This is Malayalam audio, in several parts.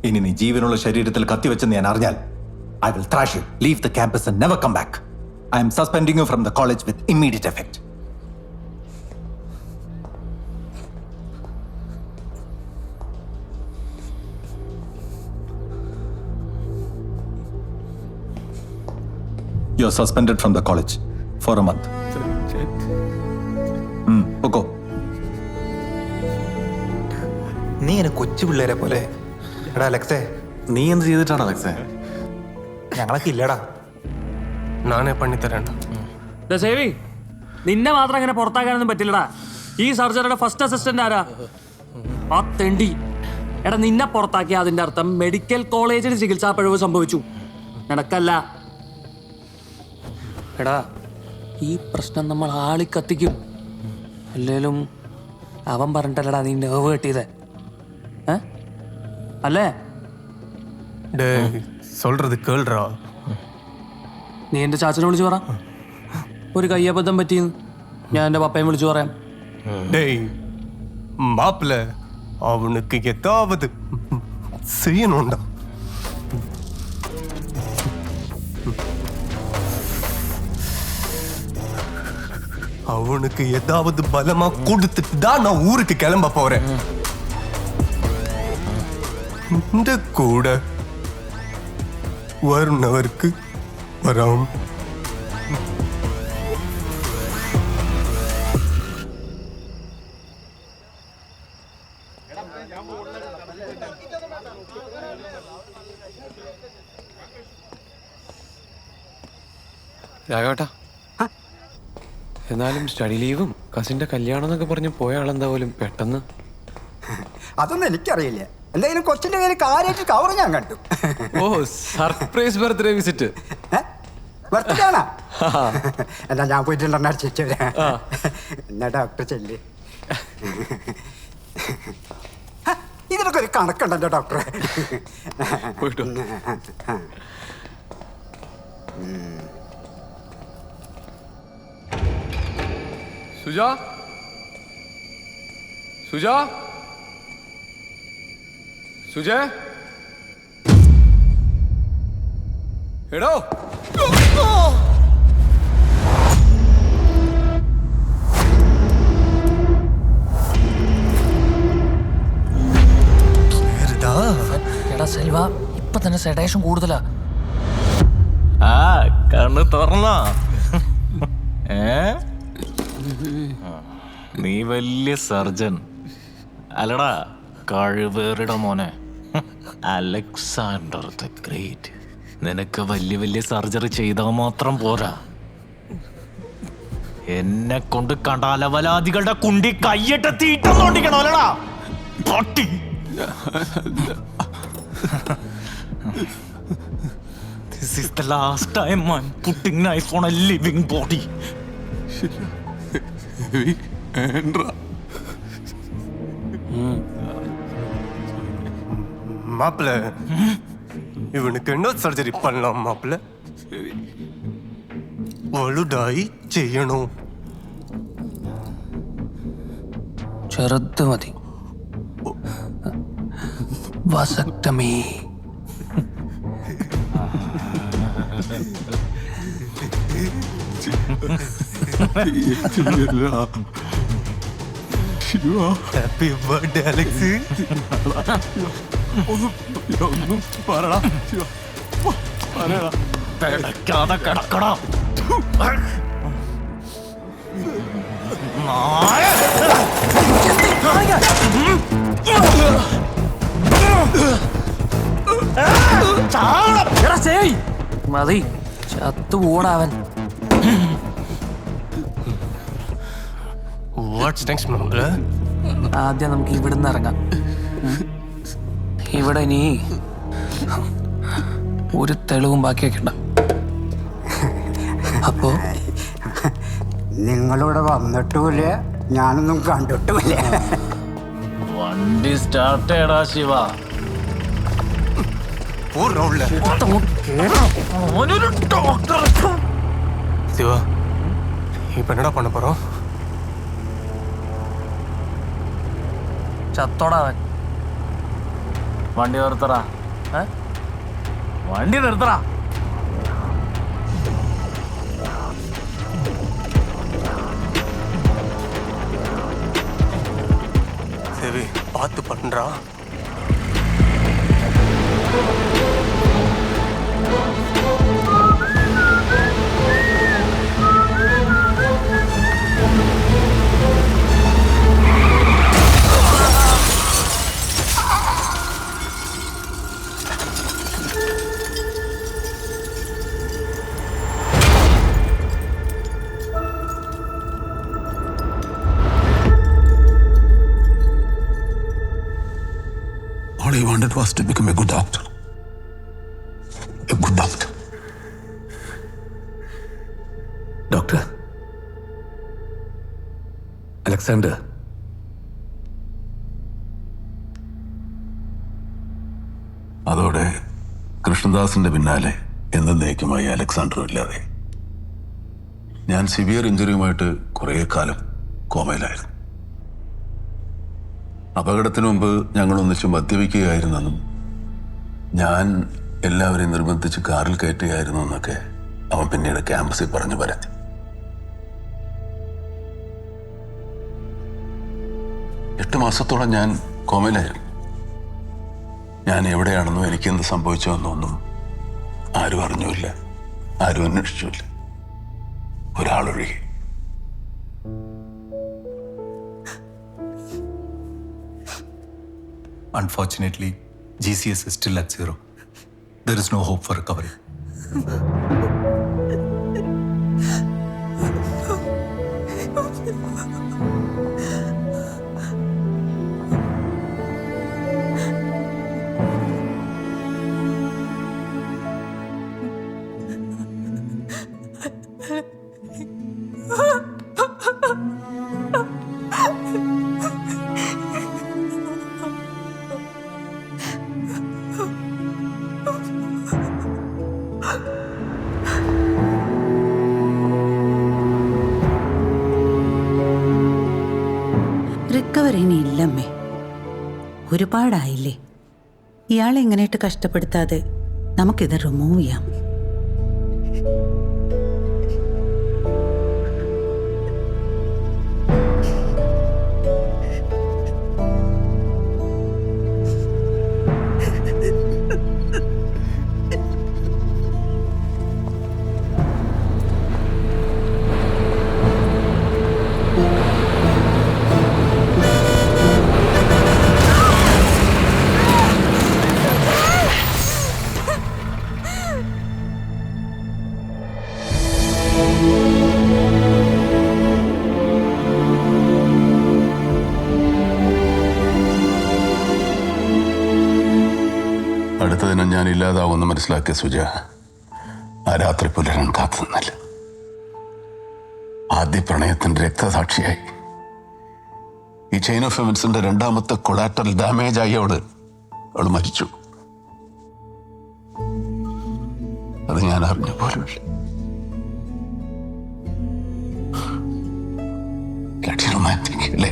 ഇനി നീ ജീവനുള്ള ശരീരത്തിൽ കത്തിവെച്ചെന്ന് ഞാൻ അറിഞ്ഞാൽ I will thrash you, leave the campus and never come back. I am suspending you from the college with immediate effect. You are suspended from the college for a month. Okay. നീ എന്നെ കൊച്ചു പിള്ളേരെ പോലെ. എടാ അലക്സേ, നീ എന്ത് ചെയ്തിട്ടാണ് അലക്സേ? ഞങ്ങളൊക്കെ ഇല്ലടാ. നാനേ പണിത്തരണ്ട. സേവി, നിന്നെ മാത്രം അങ്ങനെ പുറത്താക്കാനൊന്നും പറ്റില്ലടാ. ഈ സർജറിയുടെ ഫസ്റ്റ് അസിസ്റ്റന്റ് ആരാ? ആ തെണ്ടി. എടാ, നിന്നെ പുറത്താക്കിയ അതിന്റെ അർത്ഥം മെഡിക്കൽ കോളേജിൽ ചികിത്സാ പിഴവ് സംഭവിച്ചു, നടക്കല്ല. എടാ, ഈ പ്രശ്നം നമ്മൾ ആളിക്കത്തിക്കും. അല്ലേലും അവൻ പറഞ്ഞിട്ടല്ലടാ നീ നെർവ് കെട്ടിയത്, അല്ലേ? சொல்றது கேள்றா. നീ എൻ്റെ ചാച്ചനെ വിളിച്ചു പറ, ഒരു കയ്യബദ്ധം പറ്റിയെന്ന്. ഞാൻ എൻ്റെ പപ്പയും വിളിച്ചു പറയാം. டேய் மாப்பிள்ள, அவனுக்கு ஏதாவது செய்யணும்டா. அவனுக்கு ஏதாவது பலமா கொடுத்துட்டு தான் நான் ஊருக்கு கிளம்ப போறேன். இந்த கூட வருணவருக்கு வராம். രാഘവേട്ടാ, എന്നാലും സ്റ്റഡി ലീവും കസിന്റെ കല്യാണം എന്നൊക്കെ പറഞ്ഞ് പോയ ആളെന്താ പോലും പെട്ടെന്ന്? അതൊന്നും എനിക്കറിയില്ല. എന്തായാലും കൊച്ചിന്റെ കയ്യിൽ കാര്യമായിട്ട് കവർ ഞാൻ കണ്ടു. ഓ, സർപ്രൈസ് ബർത്ത്ഡേ വിസിറ്റ്. ബർത്ത്ഡേ ആണോ? എന്നാ ഞാൻ പോയിട്ടുണ്ടെന്ന് അടിച്ചു. എന്നാ ഡോക്ടർ ചെല്ല്. ഇതിനൊക്കെ ഒരു കണക്കുണ്ടല്ലോ ഡോക്ടറെ. സുജാ, സുജാ, സുജേ, എടോ. എടാ സെൽവ, ഇപ്പൊ തന്നെ സെഡേഷൻ കൂടുതലാ. കണ്ണ് തുറന്നോ? നീ വലിയ സർജൻ അല്ലടാ, കഴിവേറിട മോനെ. Alexander the great. നിനക്ക് വലിയ വലിയ സർജറി ചെയ്താൽ മാത്രം പോരാ, എന്നെ കൊണ്ട് കണ്ടാലവലാദികളുടെ കുണ്ടി കയ്യിട്ട് തീട്ടം തോണ്ടിക്കണോ അല്ലടാ പട്ടി. This is the last time I'm putting knife on a living body. மாப்பிள்ள, இவனுக்கு என்ன சர்ஜரி பண்ணலாம் மாப்பிள்ள? വലുതായി ചെയ്യണോ? ചെറുത് മതി. വസക്തമേ. Happy birthday Alex. ഒന്നും പറടാ, കിടക്കാതെ കിടക്കടാ. മതി, ചത്തു പോടാവൻ. What's next മാപ്പിള്ള? ആദ്യം നമുക്ക് ഇവിടുന്ന് ഇറങ്ങാം. ഇവിടെ ഇനി ഒരു തെളിവും ബാക്കി വെക്കണ്ട. അപ്പോ നിങ്ങളിവിടെ വന്നിട്ടുമില്ല, ഞാനൊന്നും കണ്ടിട്ടുമില്ല. വണ്ടി സ്റ്റാർട്ട് ചെയ്യടാ ശിവ. சிவா, இப்ப என்னடா பண்ண போறோம்? ചത്തോടാവൻ. വണ്ടി നിർത്തറ, വണ്ടി നിർത്തറ. சேவி பார்த்து பண்றா. All he wanted was to become a good doctor. A good doctor. Doctor Alexander, അതോടെ കൃഷ്ണദാസിന്റെ പിന്നാലെ എന്നേക്കുമായി അലക്സാണ്ടറും ഇല്ലാതെ. ഞാൻ സിവിയർ ഇഞ്ചുറിയുമായിട്ട് കുറേ കാലം കോമയിലായിരുന്നു. അപകടത്തിനു മുമ്പ് ഞങ്ങൾ ഒന്നിച്ച് മദ്യപിക്കുകയായിരുന്നെന്നും ഞാൻ എല്ലാവരെയും നിർബന്ധിച്ച് കാറിൽ കയറ്റുകയായിരുന്നു എന്നൊക്കെ അവൻ പിന്നീട് ക്യാമ്പസിൽ പറഞ്ഞു പരത്തി. എട്ട് മാസത്തോളം ഞാൻ കോമയിലായിരുന്നു. ഞാൻ എവിടെയാണെന്നോ എനിക്കെന്ത് സംഭവിച്ചോന്നൊന്നും ആരും അറിഞ്ഞുമില്ല, ആരും അന്വേഷിച്ചില്ല, ഒരാളൊഴികെ. Unfortunately, GCS is still at 0. There is no hope for recovery. Recovery ഇനി ഇല്ലമ്മേ, ഒരുപാടായില്ലേ. ഇയാളെ ഇങ്ങനെയിട്ട് കഷ്ടപ്പെടുത്താതെ നമുക്കിത് റിമൂവ് ചെയ്യാം. അടുത്ത ദിനം ഞാൻ ഇല്ലാതാവുമെന്ന് മനസ്സിലാക്കിയ സുജ ആ രാത്രി പുലരാൻ കാത്തു നിന്നില്ല. ആദ്യ പ്രണയത്തിന്റെ രക്തസാക്ഷിയായി ഈ ചെയിൻ ഓഫ് എവൻസിന്റെ രണ്ടാമത്തെ കൊളാറ്ററൽ ഡാമേജ് ആയി അവൾ മരിച്ചു. അത് ഞാൻ അറിഞ്ഞ പോലുമില്ല. റൊമാൻറ്റിക് അല്ലേ?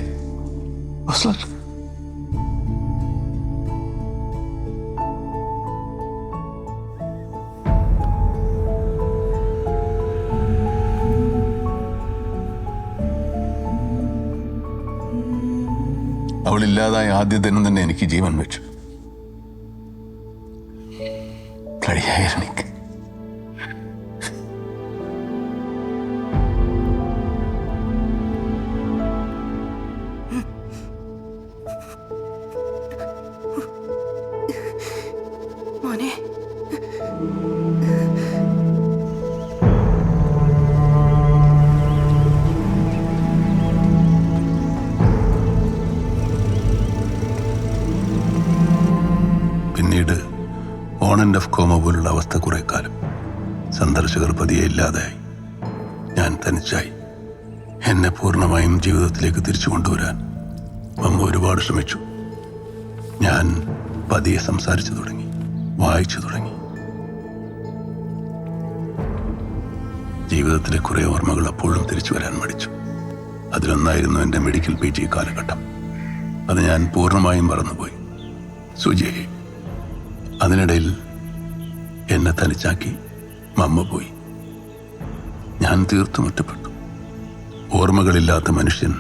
അവളില്ലാതായ ആദ്യ ദിനം തന്നെ എനിക്ക് ജീവൻ വെച്ചു. കഴിയായിരുന്നു. മോനെ, പിന്നീട് ഓൺ ആൻഡ് ഓഫ് കോമ പോലുള്ള അവസ്ഥ കുറെ കാലം. സന്ദർശകർ പതിയെ ഇല്ലാതായി. ഞാൻ തനിച്ചായി. എന്നെ പൂർണ്ണമായും ജീവിതത്തിലേക്ക് തിരിച്ചു കൊണ്ടുവരാൻ അമ്മ ഒരുപാട് ശ്രമിച്ചു. ഞാൻ പതിയെ സംസാരിച്ചു തുടങ്ങി, വായിച്ചു തുടങ്ങി. ജീവിതത്തിലെ കുറെ ഓർമ്മകൾ അപ്പോഴും തിരിച്ചു വരാൻ മടിച്ചു. അതിലൊന്നായിരുന്നു എൻ്റെ മെഡിക്കൽ PG കാലഘട്ടം. അത് ഞാൻ പൂർണ്ണമായും മറന്നുപോയി. സുജയെ അതിനിടയിൽ എന്നെ തനിച്ചാക്കി മമ്മ പോയി. ഞാൻ തീർത്തും ഒറ്റപ്പെട്ടു. ഓർമ്മകളില്ലാത്ത മനുഷ്യൻ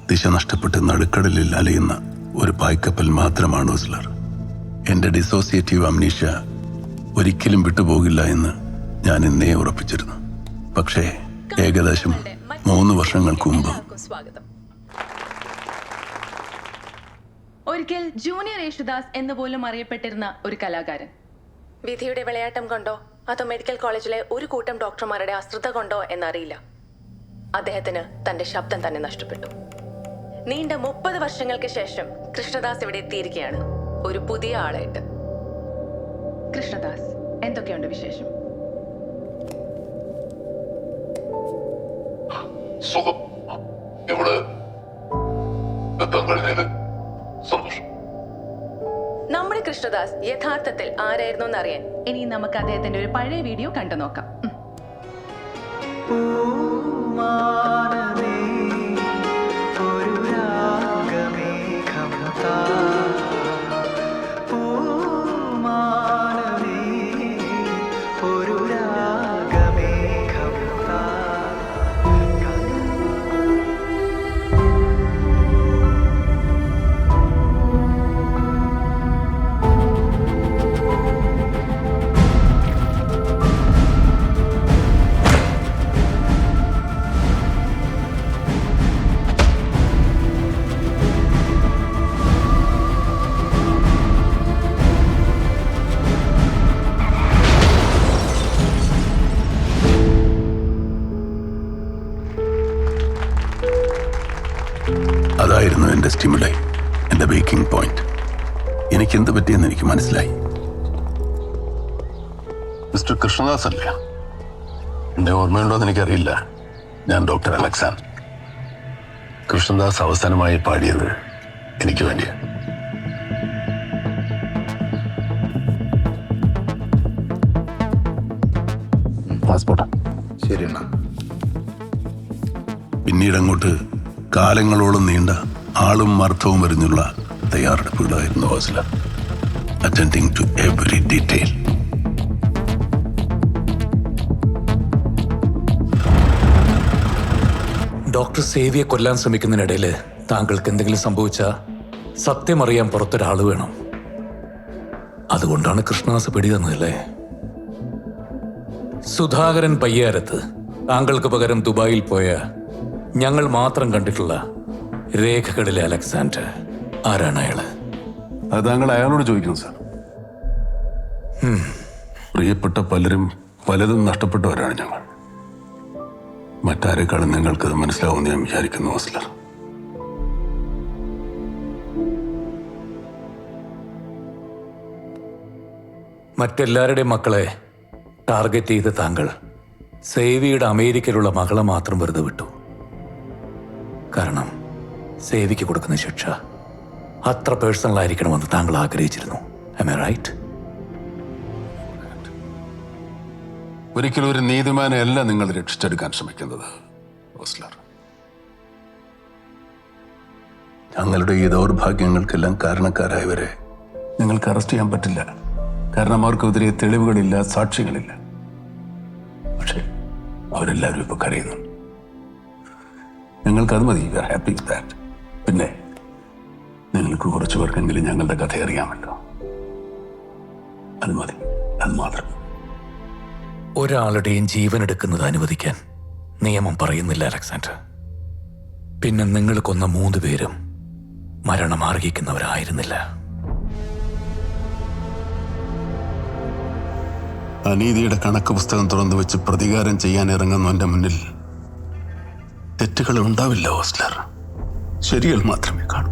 ദിശ നഷ്ടപ്പെട്ട് നടുക്കടലിൽ അലയുന്ന ഒരു പായ്ക്കപ്പൽ മാത്രമാണ് ഓസ്ലർ. എൻ്റെ ഡിസോസിയേറ്റീവ് അംനീഷ്യ ഒരിക്കലും വിട്ടുപോകില്ല എന്ന് ഞാൻ എന്നേ ഉറപ്പിച്ചിരുന്നു. പക്ഷേ ഏകദേശം 3 വർഷങ്ങൾക്ക് മുമ്പ് സ്വാഗതം. ഒരിക്കൽ ജൂനിയർ യേശുദാസ് എന്ന് പോലും അറിയപ്പെട്ടിരുന്ന ഒരു കലാകാരൻ വിധിയുടെ വിളയാട്ടം കൊണ്ടോ അതോ മെഡിക്കൽ കോളേജിലെ ഒരു കൂട്ടം ഡോക്ടർമാരുടെ അശ്രദ്ധ കൊണ്ടോ എന്നറിയില്ല, അദ്ദേഹത്തിന് തന്റെ ശബ്ദം തന്നെ നഷ്ടപ്പെട്ടു. നീണ്ട 30 വർഷങ്ങൾക്ക് ശേഷം കൃഷ്ണദാസ് ഇവിടെ എത്തിയിരിക്കുകയാണ്, ഒരു പുതിയ ആളായിട്ട്. കൃഷ്ണദാസ്, എന്തൊക്കെയുണ്ട് വിശേഷം? സുഖം. ഇവിടെ സന്തോഷം. നമ്മുടെ കൃഷ്ണദാസ് യഥാർത്ഥത്തിൽ ആരായിരുന്നു എന്നറിയാൻ ഇനി നമുക്ക് അദ്ദേഹത്തിന്റെ ഒരു പഴയ വീഡിയോ കണ്ടു നോക്കാം. അതായിരുന്നു എൻ്റെ സ്റ്റിമുലൈ, എൻ്റെ ബ്രേക്കിംഗ് പോയിന്റ്. എനിക്കെന്ത് പറ്റിയെന്ന് എനിക്ക് മനസ്സിലായി. മിസ്റ്റർ കൃഷ്ണദാസ് അല്ലേ? എൻ്റെ ഓർമ്മയുണ്ടോയെന്ന് എനിക്കറിയില്ല. ഞാൻ ഡോക്ടർ അലക്സാൻ. കൃഷ്ണദാസ് അവസാനമായി പാടിയത് എനിക്ക് വേണ്ടിയാണ്. പാസ്പോർട്ട് ശരി. പിന്നീട് അങ്ങോട്ട് കാലങ്ങളോളം നീണ്ട ആളും അർത്ഥവും എറിഞ്ഞുള്ള തയ്യാറെടുപ്പുകളായിരുന്നു Ozler. Attending to every detail. Doctor സേവിയെ കൊല്ലാൻ ശ്രമിക്കുന്നതിനിടയിൽ താങ്കൾക്ക് എന്തെങ്കിലും സംഭവിച്ചാൽ സത്യമറിയാൻ പുറത്തൊരാൾ വേണം. അതുകൊണ്ടാണ് കൃഷ്ണദാസ് പിടിതന്നതല്ലേ? സുധാകരൻ പയ്യാരത്ത് താങ്കൾക്ക് പകരം ദുബായിൽ പോയ ഞങ്ങൾ മാത്രം കണ്ടിട്ടുള്ള രേഖകളിലെ അലക്സാണ്ടർ ആരാണ് അയാള്? അത് താങ്കൾ അയാളോട് ചോദിക്കുന്നു സാർ. പ്രിയപ്പെട്ട പലരും പലതും നഷ്ടപ്പെട്ടവരാണ് ഞങ്ങൾ. മറ്റാരെക്കാളും നിങ്ങൾക്കത് മനസ്സിലാവുമെന്ന് ഞാൻ വിചാരിക്കുന്നു ഓസ്ലർ. മറ്റെല്ലാവരുടെയും മക്കളെ ടാർഗറ്റ് ചെയ്ത് താങ്കൾ സേവിയുടെ അമേരിക്കയിലുള്ള മകളെ മാത്രം വെറുതെ വിട്ടു. കാരണം സേവിക്ക് കൊടുക്കുന്ന ശിക്ഷ അത്ര പേഴ്സണൽ ആയിരിക്കണമെന്ന് താങ്കൾ ആഗ്രഹിച്ചിരുന്നു. Am I right? ഒരിക്കലും ഒരു നീതിമാനെ അല്ല നിങ്ങൾ രക്ഷിച്ചെടുക്കാൻ ശ്രമിക്കുന്നത് ഓസ്ലർ. ഞങ്ങളുടെ ഈ ദൗർഭാഗ്യങ്ങൾക്കെല്ലാം കാരണക്കാരായവരെ നിങ്ങൾക്ക് അറസ്റ്റ് ചെയ്യാൻ പറ്റില്ല. കാരണം അവർക്കെതിരെ തെളിവുകളില്ല, സാക്ഷികളില്ല. പക്ഷേ അവരെല്ലാവരും ഇപ്പൊ കരയുന്നുണ്ട്. ഞങ്ങൾക്കത് മതി. We are happy with that. പിന്നെ നിങ്ങൾക്ക് കുറച്ചു പേർക്കെങ്കിലും ഞങ്ങളുടെ കഥ അറിയാമല്ലോ. അത് മതി, അത് മാത്രം. ഒരാളുടെയും ജീവൻ എടുക്കുന്നത് അനുവദിക്കാൻ നിയമം പറയുന്നില്ല അലക്സാണ്ടർ. പിന്നെ നിങ്ങൾ കൊന്ന 3 പേരും മരണം അർഹിക്കുന്നവരായിരുന്നില്ല. അനീതിയുടെ കണക്ക് പുസ്തകം തുറന്നു വെച്ച് പ്രതികാരം ചെയ്യാൻ ഇറങ്ങുന്നവന്റെ മുന്നിൽ തെറ്റുകൾ ഉണ്ടാവില്ല ഓസ്ലർ. ശരികൾ മാത്രമേ കാണൂ.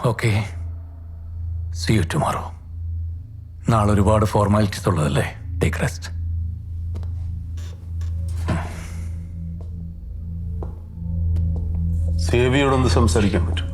Okay, see you tomorrow. നാളെ ഒരുപാട് ഫോർമാലിറ്റീസ് ഉള്ളതല്ലേ? Take rest. സേവിയോടൊന്ന് സംസാരിക്കാൻ പറ്റും?